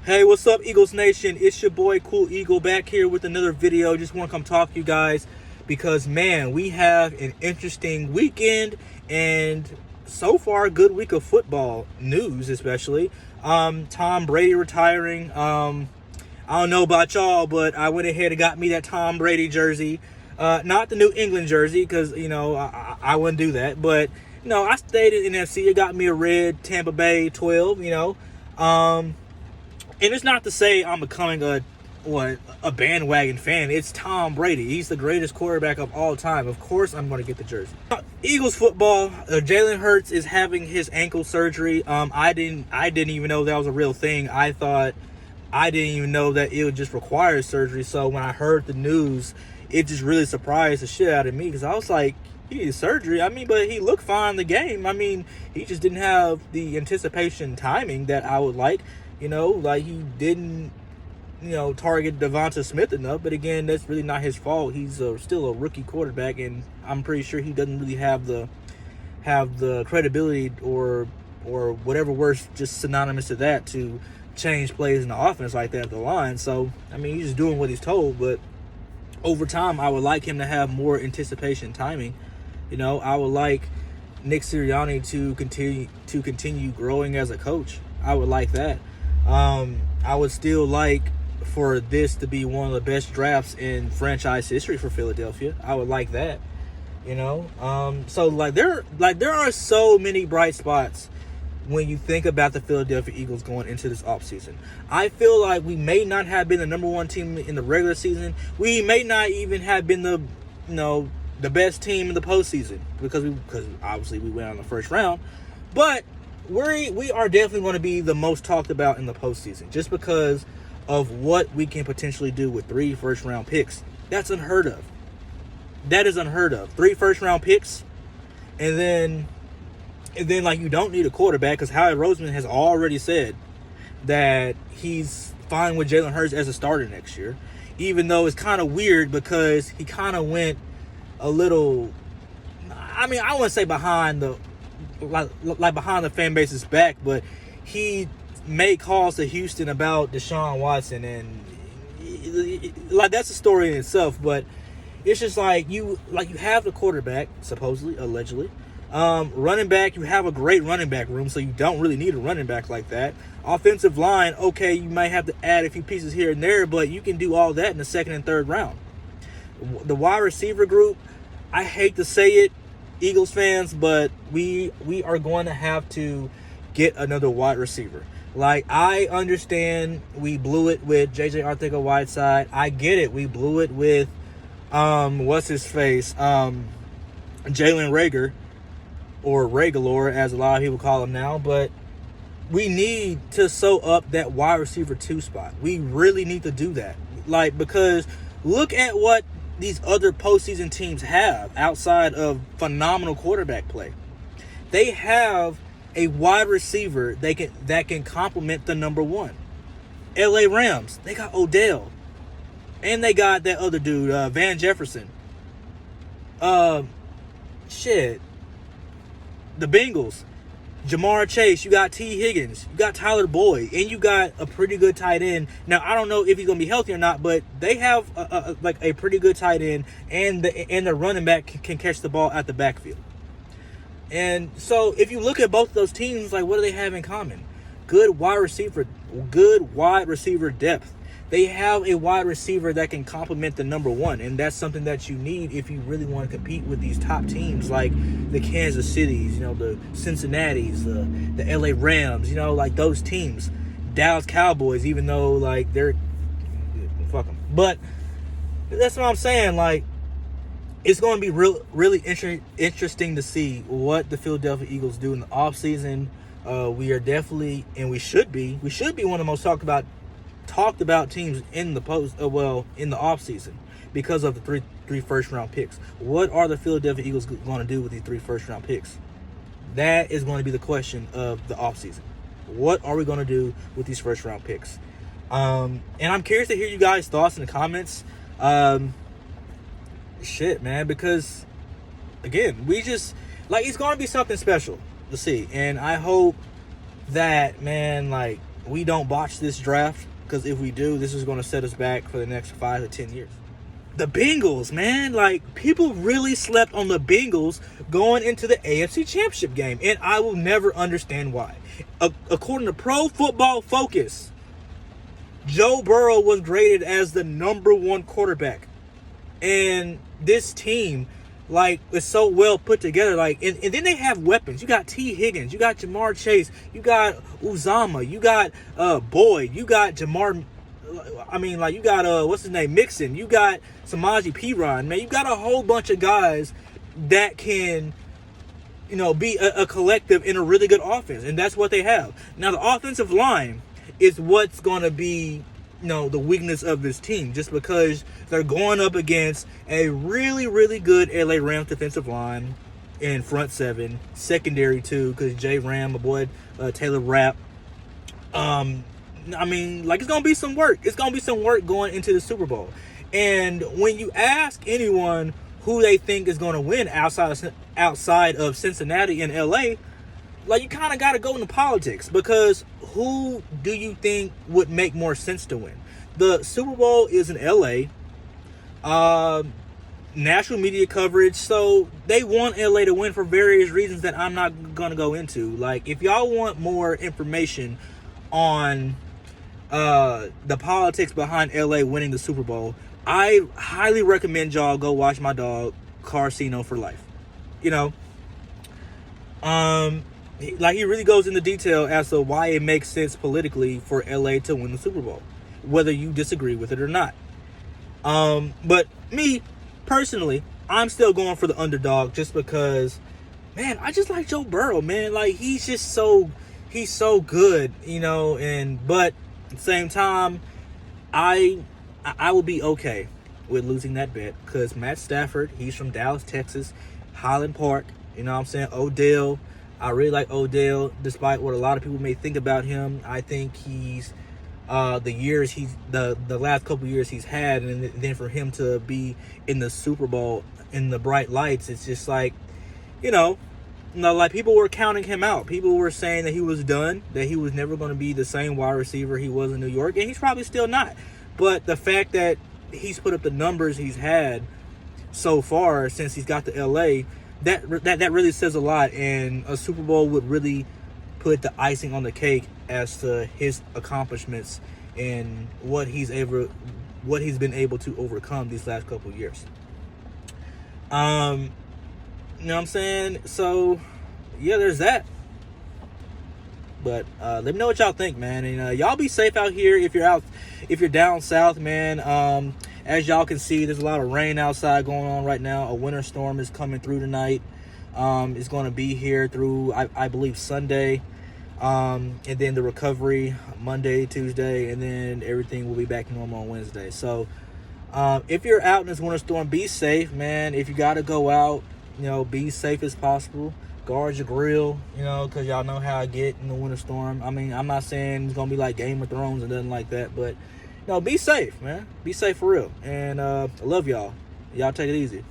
Hey, what's up, Eagles Nation? It's your boy Cool Eagle back here with another video. Just want to come talk to you guys because, man, we have an interesting weekend and so far a good week of football news, especially. Tom Brady retiring. I don't know about y'all, but I went ahead and got me that Tom Brady jersey. Not the New England jersey because, I wouldn't do that. But, I stayed in NFC. It got me a red Tampa Bay 12, And it's not to say I'm becoming a bandwagon fan. It's Tom Brady. He's the greatest quarterback of all time. Of course I'm going to get the jersey. Eagles football, Jalen Hurts is having his ankle surgery. I didn't even know that was a real thing. I didn't even know that it would just require surgery. So when I heard the news, it just really surprised the shit out of me because I was like, he needed surgery. But he looked fine in the game. He just didn't have the anticipation timing that I would like. He didn't, target Devonta Smith enough. But again, that's really not his fault. He's still a rookie quarterback, and I'm pretty sure he doesn't really have the credibility or whatever words just synonymous to that to change plays in the offense like that at the line. So, he's just doing what he's told. But over time, I would like him to have more anticipation timing. I would like Nick Sirianni to continue growing as a coach. I would like that. I would still like for this to be one of the best drafts in franchise history for Philadelphia. I would like that, So there are so many bright spots when you think about the Philadelphia Eagles going into this offseason. I feel like we may not have been the number one team in the regular season. We may not even have been the best team in the postseason because obviously we went on the first round, but we are definitely going to be the most talked about in the postseason just because of what we can potentially do with 3 first-round picks. That's unheard of. That is unheard of. 3 first-round picks, and then you don't need a quarterback because Howie Roseman has already said that he's fine with Jalen Hurts as a starter next year, even though it's kind of weird because he kind of went a little. I wouldn't say behind the fan base's back, but he made calls to Houston about Deshaun Watson, and that's a story in itself. But it's just you have the quarterback, supposedly, allegedly, running back. You have a great running back room, so you don't really need a running back like that. Offensive line, okay, you might have to add a few pieces here and there, but you can do all that in the second and third round. The wide receiver group, I hate to say it, Eagles fans, but we are going to have to get another wide receiver. I understand we blew it with J.J. Arcega-Whiteside. I get it. We blew it with, what's his face? Jalen Reagor, or Regalor, as a lot of people call him now. But we need to sew up that wide receiver 2 spot. We really need to do that. Because look at what these other postseason teams have outside of phenomenal quarterback play. They have a wide receiver that can complement the number 1. LA Rams, they got Odell. And they got that other dude, Van Jefferson. The Bengals, Jamar Chase, you got T. Higgins, you got Tyler Boyd, and you got a pretty good tight end. Now, I don't know if he's going to be healthy or not, but they have a pretty good tight end, and the running back can catch the ball at the backfield. And so if you look at both of those teams, what do they have in common? Good wide receiver depth. They have a wide receiver that can complement the number 1, and that's something that you need if you really want to compete with these top teams like the Kansas Cities, the Cincinnatis, the LA Rams, those teams. Dallas Cowboys, even though they're fuck them. But that's what I'm saying. It's going to be really interesting to see what the Philadelphia Eagles do in the offseason. We are definitely, and we should be one of the most talked about teams in the in the offseason because of the three first-round picks. What are the Philadelphia Eagles going to do with these 3 first-round picks? That is going to be the question of the offseason. What are we going to do with these first-round picks? And I'm curious to hear you guys' thoughts in the comments. Man, because again, we just it's going to be something special to see, and I hope that, man, we don't botch this draft, because if we do, this is going to set us back for the next 5 to 10 years. The Bengals, man, like, people really slept on the Bengals going into the AFC Championship game, and I will never understand why. According to Pro Football Focus, Joe Burrow was graded as the #1 quarterback, and this team, like, is so well put together. Like, and then they have weapons. You got T. Higgins, you got Jamar Chase, you got Uzama, you got Boyd, you got Jamar. I mean, like, you got what's his name, Mixon. You got Samaje Perine, man. You got a whole bunch of guys that can, you know, be a collective in a really good offense, and that's what they have. Now, the offensive line is what's going to be, you know, the weakness of this team, just because they're going up against a really, really good LA Rams defensive line in front seven, secondary too, because Jay Ram, my boy Taylor Rapp. I mean, like, it's going to be some work. It's going to be some work going into the Super Bowl. And when you ask anyone who they think is going to win outside of Cincinnati and LA, like, you kind of got to go into politics, because who do you think would make more sense to win? The Super Bowl is in LA, national media coverage, so they want LA to win for various reasons that I'm not going to go into. Like, if y'all want more information on the politics behind LA winning the Super Bowl, I highly recommend y'all go watch my dog Carcino for Life. You know, like, he really goes into detail as to why it makes sense politically for LA to win the Super Bowl, whether you disagree with it or not. But me personally, I'm still going for the underdog, just because, man, I just like Joe Burrow, man. Like, he's so good, you know. But at the same time, I will be okay with losing that bet, because Matt Stafford, he's from Dallas, Texas, Highland Park. You know what I'm saying? Odell. I really like Odell, despite what a lot of people may think about him. I think he's the last couple years he's had, and then for him to be in the Super Bowl in the bright lights, it's just like, you know, like, people were counting him out. People were saying that he was done, that he was never going to be the same wide receiver he was in New York, and he's probably still not. But the fact that he's put up the numbers he's had so far since he's got to LA, that really says a lot, and a Super Bowl would really put the icing on the cake as to his accomplishments and what he's been able to overcome these last couple of years. You know what I'm saying? So, yeah, there's that. But let me know what y'all think, man. And y'all be safe out here if you're down south, man. As y'all can see, there's a lot of rain outside going on right now. A winter storm is coming through tonight. It's going to be here through, I believe, Sunday. And then the recovery Monday, Tuesday, and then everything will be back to normal on Wednesday. So if you're out in this winter storm, be safe, man. If you got to go out, you know, be safe as possible. Guard your grill, you know, because y'all know how I get in the winter storm. I mean, I'm not saying it's going to be like Game of Thrones and nothing like that, but, you know, be safe, man. Be safe for real. And I love y'all. Y'all take it easy.